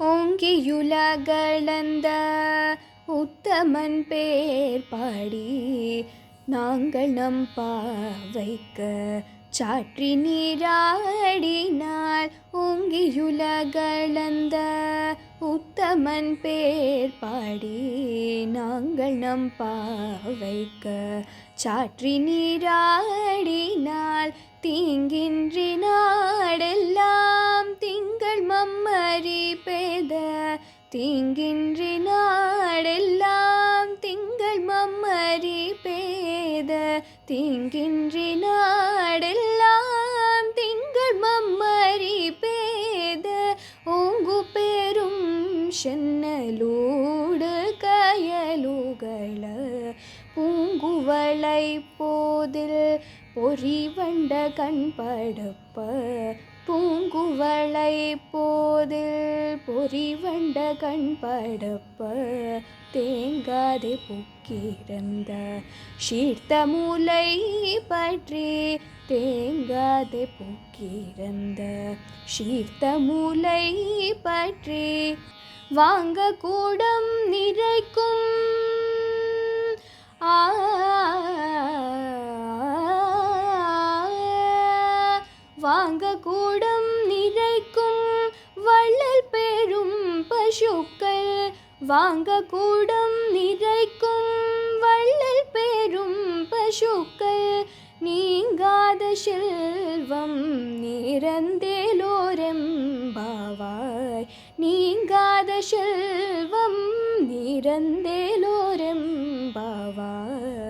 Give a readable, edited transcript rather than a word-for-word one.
ஓங்கியுலகளந்த உத்தமன் பேர் பாடி நாங்கள் நம் பாவைக்கு சாற்றி நீராடினாள். ஓங்கியுலகளந்த உத்தமன் பேர் பாடி நாங்கள் நம் பாவைக்கு சாற்றி நீராடினாள். தீங்கின்றி நாடெல்லாம் திங்கள் மம்மரி பேத தீங்கின்றி நாடெல்லாம் திங்கள் மம்மரி பேத தீங்கின்றி நாடெல்லாம் திங்கள் மம்மரி பேத ஓங்கு பேரும் சென்னலூடு கயலுகள பூங்குவளை போதில் பொறிவண்ட கண்படப்ப பூங்குவளை போதில் பொறிவண்ட கண்படப்ப தேங்காதே புக்கிருந்த சீர்த்த மூலை பற்றி தேங்காதே புக்கிருந்த சீர்த்த மூலை பற்றி வாங்க கூடம் நிறைக்கும் வாங்க கூடம் நிறைக்கும் வள்ளல் பெரும் பசுக்கள் வாங்க கூடம் நிறைக்கும் வள்ளல் பெரும் பசுக்கள் நீங்காத செல்வம் நிறந்தேலோரெம்பாவாய் நீங்காத செல்வம் நிறந்தேலோரெம்பாவாய்.